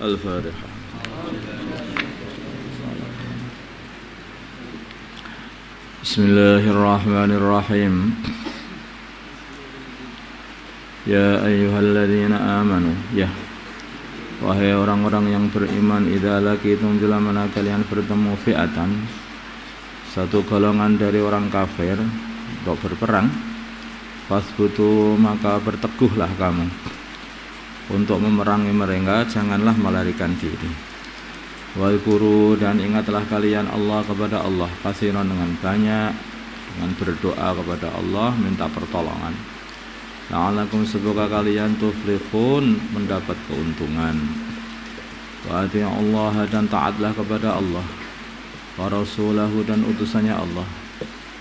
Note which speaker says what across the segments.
Speaker 1: Al-Fatihah. Bismillahirrahmanirrahim. Ya ayyuhalladzina amanu, ya wahai orang-orang yang beriman, idza laqitum bila mana kalian bertemu fi'atan, satu golongan dari orang kafir untuk berperang, fasbutu, maka berteguhlah kamu untuk memerangi mereka, janganlah melarikan diri. Wadhkuru, dan ingatlah kalian Allah kepada Allah, kasiran dengan banyak, dengan berdoa kepada Allah, minta pertolongan. La'alakum, semoga kalian tuflihun, mendapat keuntungan. Wa ati'ullaha, dan taatlah kepada Allah, wa rasulahu, dan utusannya Allah.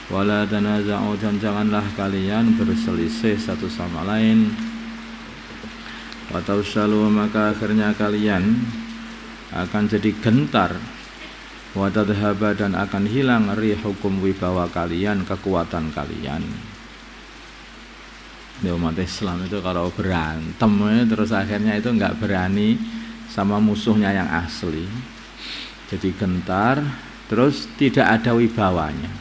Speaker 1: Wala tanaza'u, dan janganlah kalian berselisih satu sama lain. Wa tawshalu, maka akhirnya kalian akan jadi gentar. Wa tadhhaba, dan akan hilang rihukum, wibawa kalian, kekuatan kalian. Di umat Islam itu kalau berantem terus akhirnya itu enggak berani sama musuhnya yang asli, jadi gentar, terus tidak ada wibawanya,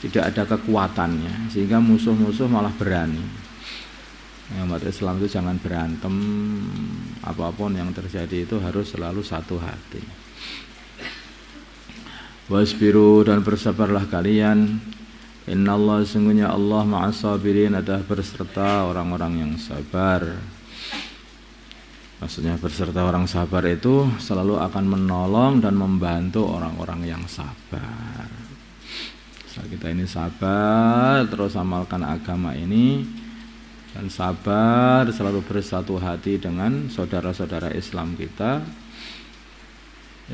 Speaker 1: tidak ada kekuatannya, sehingga musuh-musuh malah berani. Umat Islam itu jangan berantem, apapun yang terjadi itu harus selalu satu hati. Wasbiru, dan bersabarlah kalian. Innallaha, sesungguhnya Allah, ma'as-sabirin, adalah berserta orang-orang yang sabar. Maksudnya berserta orang sabar itu selalu akan menolong dan membantu orang-orang yang sabar. Setelah kita ini sabar, terus amalkan agama ini, dan sabar selalu bersatu hati dengan saudara-saudara Islam kita,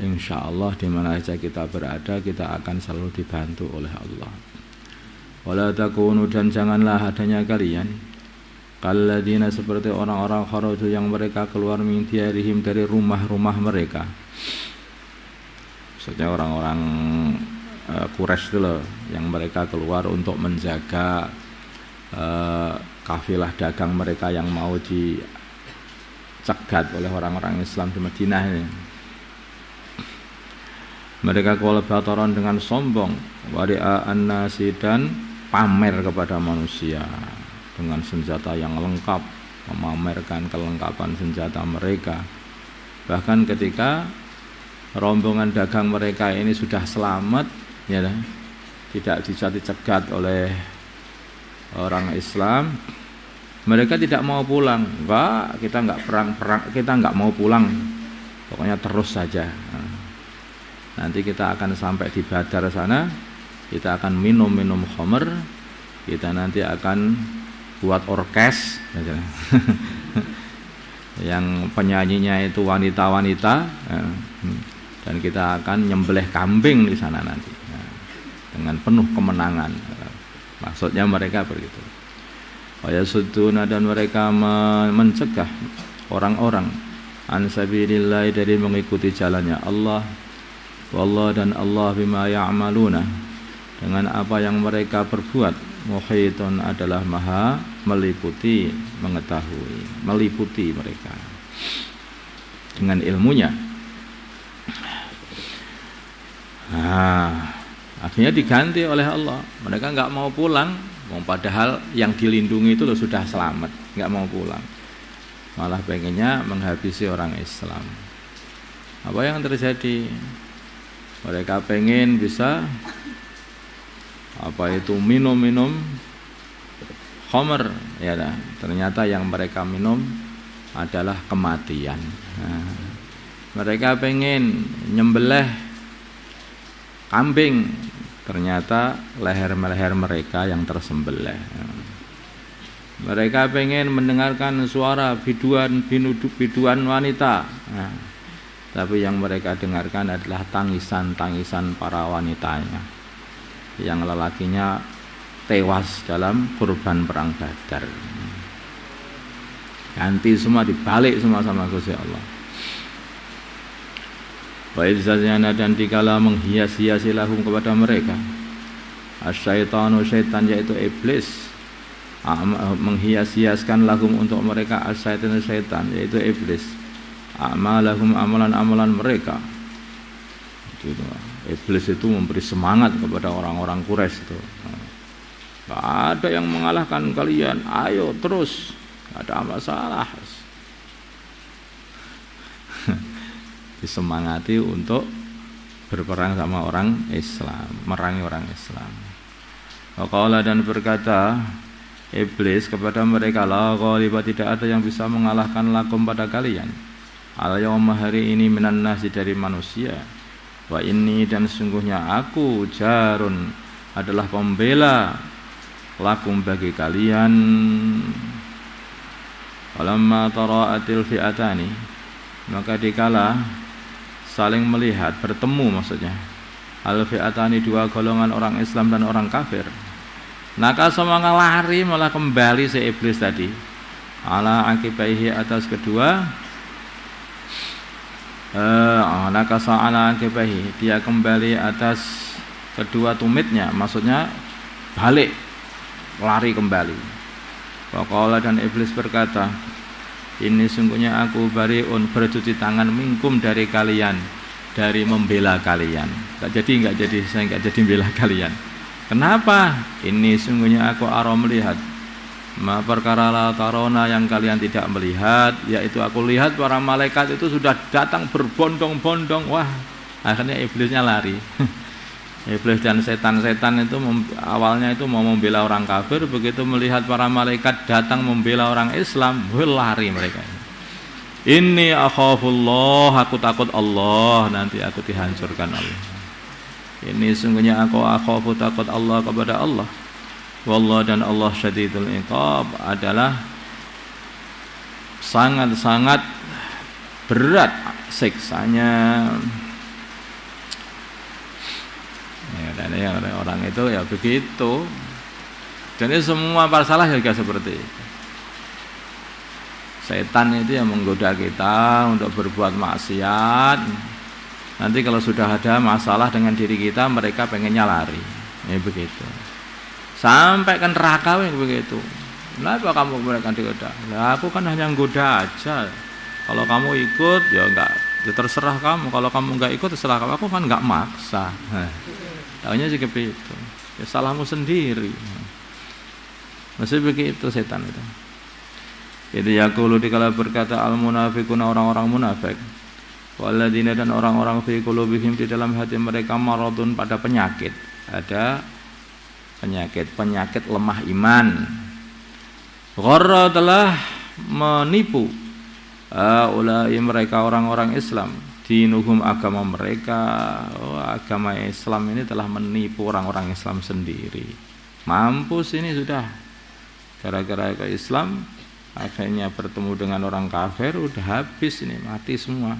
Speaker 1: insya Allah di mana saja kita berada, kita akan selalu dibantu oleh Allah. Wala takunu, dan janganlah adanya kalian kalladzina, seperti orang-orang kharaju yang mereka keluar min diyarihim, dari rumah-rumah mereka. Maksudnya orang-orang Quraisy itu loh, yang mereka keluar untuk menjaga kafilah dagang mereka yang mau dicegat oleh orang-orang Islam di Madinah ini. Mereka keluar bataran, dengan sombong, wari'a an-nasi, dan pamer kepada manusia dengan senjata yang lengkap, memamerkan kelengkapan senjata mereka. Bahkan ketika rombongan dagang mereka ini sudah selamat, ya, tidak bisa dicegat oleh orang Islam, mereka tidak mau pulang. Enggak, kita enggak perang, kita enggak mau pulang, pokoknya terus saja. Nanti kita akan sampai di Badar sana, kita akan minum khamr, kita nanti akan buat orkes yang penyanyinya itu wanita-wanita, dan kita akan nyembelih kambing di sana nanti, dengan penuh kemenangan. Maksudnya mereka begitu. Wa yasudduna, dan mereka mencegah orang-orang an sabilillah, dari mengikuti jalannya Allah. Wallah, dan Allah bima ya'maluna, dengan apa yang mereka perbuat, muhitun, adalah maha meliputi, mengetahui, meliputi mereka dengan ilmunya. Akhirnya diganti oleh Allah. Mereka enggak mau pulang, padahal yang dilindungi itu sudah selamat, enggak mau pulang, malah pengennya menghabisi orang Islam. Apa yang terjadi? Mereka pengen bisa minum khamr, ya dah. Ternyata yang mereka minum adalah kematian. Mereka pengen nyembelih kambing, ternyata leher-leher mereka yang tersembelih. Mereka pengen mendengarkan suara biduan wanita, tapi yang mereka dengarkan adalah tangisan-tangisan para wanitanya, yang lelakinya tewas dalam kurban perang Badar. Ganti semua, dibalik semua sama Gusti Allah. Wa idzazana, dan dikala menghias-hiasi lahum kepada mereka, asyaitanu, syaitan, yaitu iblis, menghias-hiaskan lahum untuk mereka, asyaitanu, syaitan, yaitu iblis, a'malahum, amalan-amalan mereka. Gitu. Iblis itu memberi semangat kepada orang-orang Quraisy itu. Gak ada yang mengalahkan kalian, ayo terus, gak ada masalah. Disemangati untuk berperang sama orang Islam, merangi orang Islam. Waqala, dan berkata Iblis kepada mereka, la ghaliba, tidak ada yang bisa mengalahkan lakum pada kalian, al yauma, hari ini, minan nasi, dari manusia. Wa inni, dan sungguhnya aku, jarun, adalah pembela, lakum, bagi kalian. Walamma tara'atil fi'atani, maka dikala saling melihat, bertemu maksudnya, al fi'atani, dua golongan orang Islam dan orang kafir, maka semua lari, malah kembali si iblis tadi, ala akibaihi, atas kedua, nakasa ala akibaihi, dia kembali atas kedua tumitnya, maksudnya balik, lari kembali. Waqala, dan iblis berkata, ini sungguhnya aku bariun, bercuci tangan, minkum, dari kalian, dari membela kalian. Saya nggak jadi membela kalian. Kenapa? Ini sungguhnya aku ara, melihat, ma perkara la tarona, yang kalian tidak melihat, yaitu aku lihat para malaikat itu sudah datang berbondong-bondong. Wah, akhirnya iblisnya lari. Iblis dan setan-setan itu awalnya itu mau membela orang kafir, begitu melihat para malaikat datang membela orang Islam, lari mereka. Inni akhafullah, aku takut Allah, nanti aku dihancurkan Allah. Ini sungguhnya aku akhafu, takut Allah, kepada Allah. Wallah, dan Allah syadidul iqab, adalah sangat-sangat berat siksanya. Ya, dan ya, orang itu ya begitu. Jadi semua masalah juga seperti itu. Setan itu yang menggoda kita untuk berbuat maksiat. Nanti kalau sudah ada masalah dengan diri kita, mereka pengennya lari. Ya begitu. Sampai ke neraka begitu. Kenapa kamu mereka digoda? Nah, aku kan hanya menggoda aja. Kalau kamu ikut ya enggak, ya terserah kamu. Kalau kamu enggak ikut terserah kamu. Aku kan enggak maksa. Taunya sih begitu. Ya salahmu sendiri. Masih begitu setan itu. Jadi yaqulu, dikala berkata al munafiquna, orang-orang munafik, waladina, dan orang-orang fi qulubihim, di dalam hati mereka, maradun, pada penyakit, ada penyakit lemah iman. Gharra, telah menipu, ulai, mereka orang-orang Islam, dinuhum, agama mereka. Agama Islam ini telah menipu orang-orang Islam sendiri. Mampus ini sudah, gara-gara ke Islam akhirnya bertemu dengan orang kafir, udah habis ini, mati semua.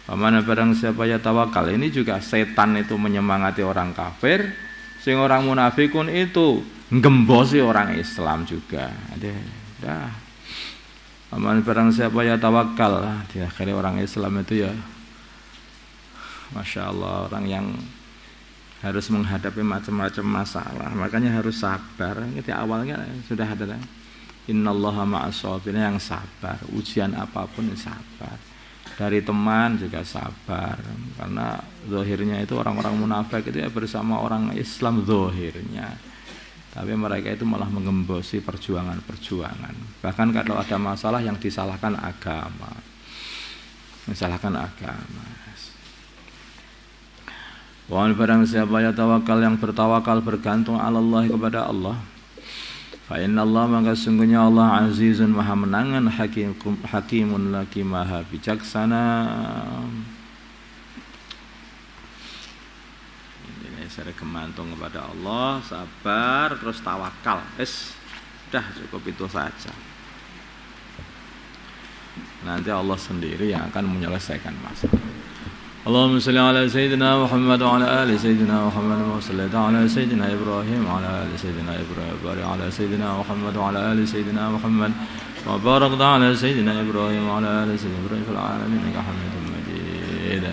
Speaker 1: Pemana barang siapa ya tawakal, ini juga setan itu menyemangati orang kafir, sing orang munafikun itu ngembosi orang Islam juga. Dah. Pemana barang siapa ya tawakal, di akhirnya orang Islam itu ya, masya Allah, orang yang harus menghadapi macam-macam masalah, makanya harus sabar. Di awalnya sudah ada. Innallaha ma'as-sabirin, yang sabar, ujian apapun sabar. Dari teman juga sabar, karena zahirnya itu orang-orang munafik itu ya bersama orang Islam zahirnya, tapi mereka itu malah mengembosi perjuangan-perjuangan. Bahkan kalau ada masalah yang disalahkan agama, Wa barang siapa ya tawakal, yang bertawakal, bergantung Allah, kepada Allah, fa innallaha, maka sungguhnya Allah azizun, maha menangan, hakimun, lagi maha bijaksana. Ini saya kemantung kepada Allah, sabar, terus tawakal. Sudah cukup itu saja. Nanti Allah sendiri yang akan menyelesaikan masalah. Allahumma salli ala sayyidina Muhammad wa ala ali sayyidina Muhammad wa salli ala sayyidina Ibrahim wa ala ali sayyidina Ibrahim wa barik ala sayyidina Muhammad wa ala ali sayyidina Muhammad wa barik ala sayyidina Ibrahim wa ala ali sayyidina Ibrahim fil alamin innaka Hamidum Majid.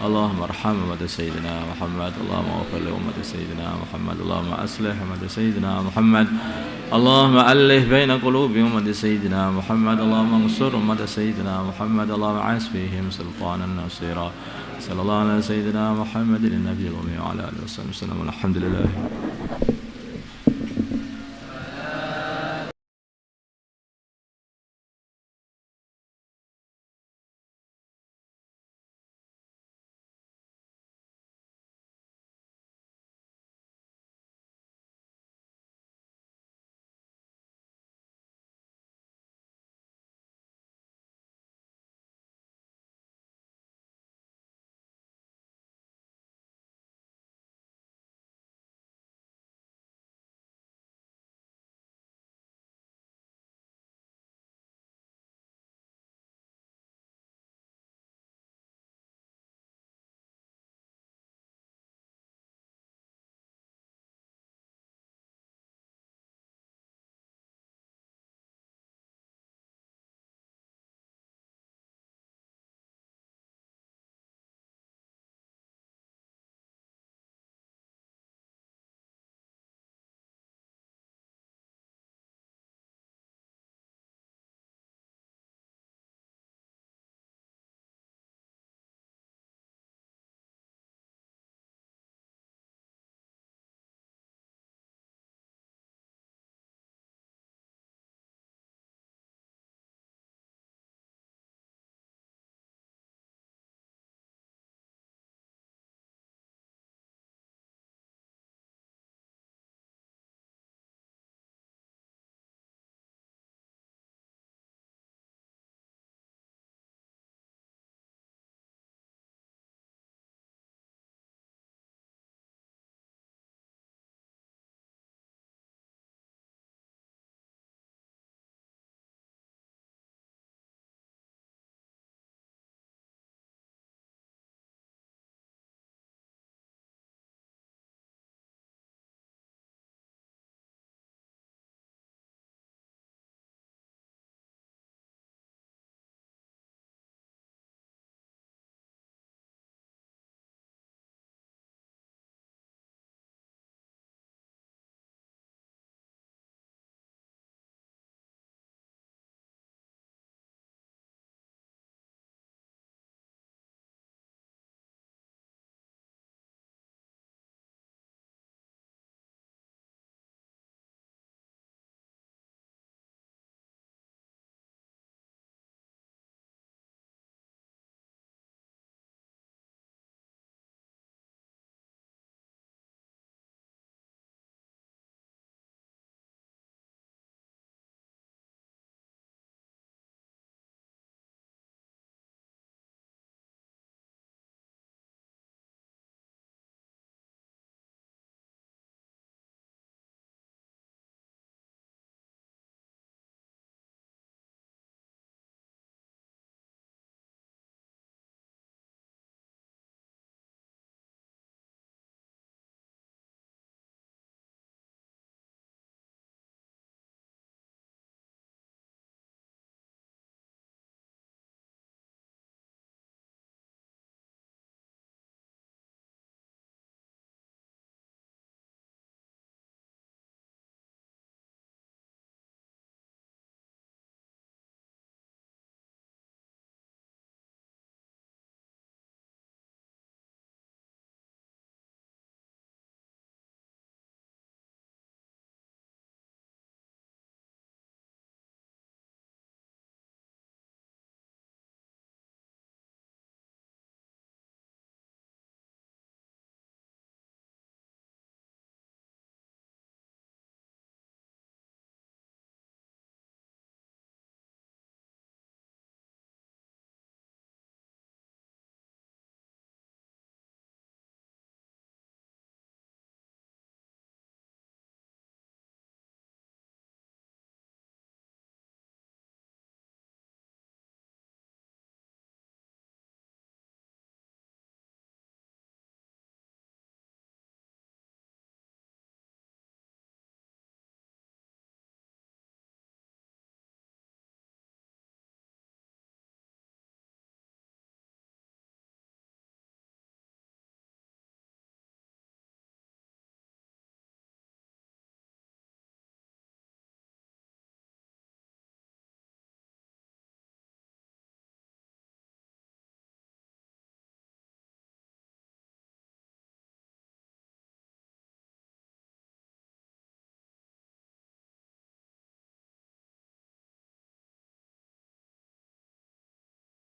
Speaker 1: اللهم ارحم أمة سيدنا محمد اللهم اغفر لأمة سيدنا محمد اللهم أصلح أمة سيدنا محمد اللهم ألف بين قلوب أمة سيدنا محمد اللهم انصر أمة سيدنا محمد اللهم عز فيهم سلطانا نصيرا صلى الله على سيدنا محمد النبي الأمي وعلى آله وصحبه وسلم الحمد لله